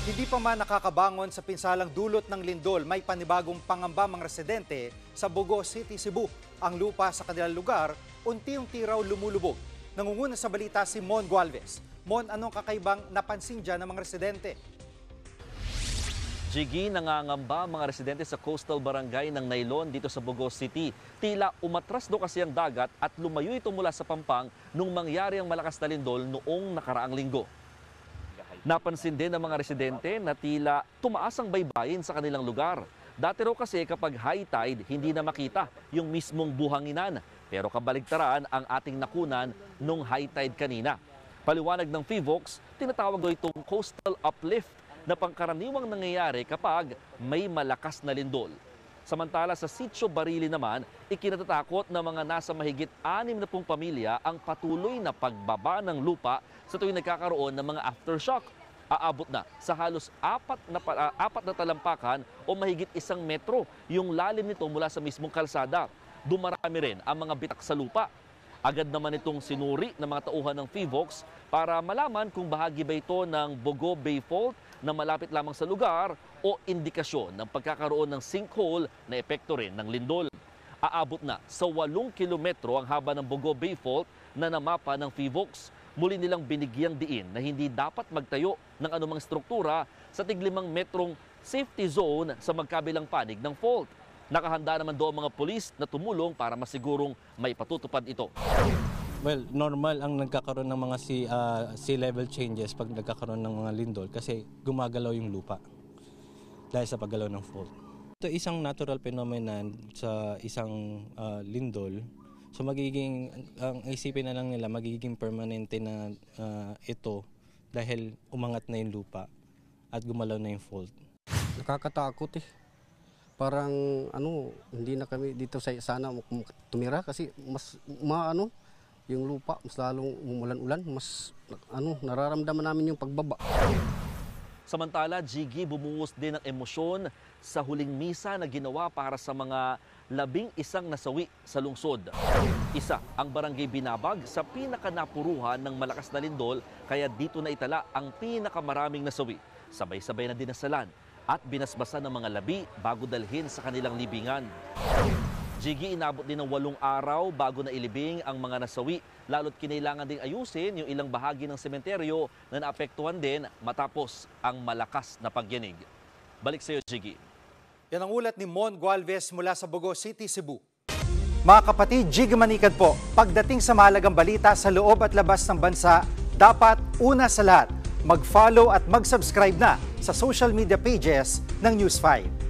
Hindi pa man nakakabangon sa pinsalang dulot ng lindol, may panibagong pangamba mga residente sa Bogo City, Cebu. Ang lupa sa kanilang lugar, unti-unti raw lumulubog. Nangunguna sa balita si Mon Gualvez. Mon, anong kakaibang napansin dyan ng mga residente? Jiggy, nangangamba mga residente sa coastal barangay ng Nailon dito sa Bogo City. Tila umatras do kasi ang dagat at lumayo ito mula sa Pampang nung mangyari ang malakas na lindol noong nakaraang linggo. Napansin din ng mga residente na tila tumaas ang baybayin sa kanilang lugar. Dati raw kasi kapag high tide, hindi na makita yung mismong buhanginan. Pero kabaligtaran ang ating nakunan nung high tide kanina. Paliwanag ng PHIVOLCS, tinatawag daw itong coastal uplift na pangkaraniwang nangyayari kapag may malakas na lindol. Samantala sa Sitio Barili naman, ikinatatakot na mga nasa mahigit 60 pamilya ang patuloy na pagbaba ng lupa sa tuwing nagkakaroon ng mga aftershock. Aabot na sa halos apat na talampakan o mahigit 1 metro yung lalim nito mula sa mismong kalsada. Dumarami rin ang mga bitak sa lupa. Agad naman itong sinuri ng mga tauhan ng PHIVOLCS para malaman kung bahagi ba ito ng Bogo Bay Fault na malapit lamang sa lugar o indikasyon ng pagkakaroon ng sinkhole na epekto rin ng lindol. Aabot na sa 8 kilometro ang haba ng Bogo Bay Fault na namapa ng PHIVOLCS. Muli nilang binigyang diin na hindi dapat magtayo ng anumang struktura sa tig-5 metrong safety zone sa magkabilang panig ng fault. Nakahanda naman doon mga pulis na tumulong para masigurong may patutupad ito. Well, normal ang nagkakaroon ng mga sea level changes pag nagkakaroon ng mga lindol kasi gumagalaw yung lupa dahil sa paggalaw ng fault. Ito isang natural phenomenon sa isang lindol. So magiging, ang isipin na lang nila, magiging permanente na ito dahil umangat na yung lupa at gumalaw na yung fault. Nakakatakot eh. Parang hindi na kami dito sana tumira kasi mas yung lupa mas lalong umulan-ulan, mas nararamdaman namin yung pagbaba. Samantala, Jiggy, bumuhos din ng emosyon sa huling misa na ginawa para sa mga 11 nasawi sa lungsod. Isa ang barangay Binabag sa pinakanapuruhan ng malakas na lindol, kaya dito na itala ang pinakamaraming nasawi. Sabay-sabay na dinasalan at binasbasan ng mga labi bago dalhin sa kanilang libingan. Jiggy, inabot din ng 8 araw bago na ilibing ang mga nasawi, lalo't kinailangan ding ayusin yung ilang bahagi ng sementeryo na naapektuhan din matapos ang malakas na pagyanig. Balik sa iyo, Jiggy. Yan ang ulat ni Mon Gualvez mula sa Bogo City, Cebu. Mga kapatid, Jiggy Manikad po. Pagdating sa mahalagang balita sa loob at labas ng bansa, dapat una sa lahat, mag-follow at mag-subscribe na sa social media pages ng News 5.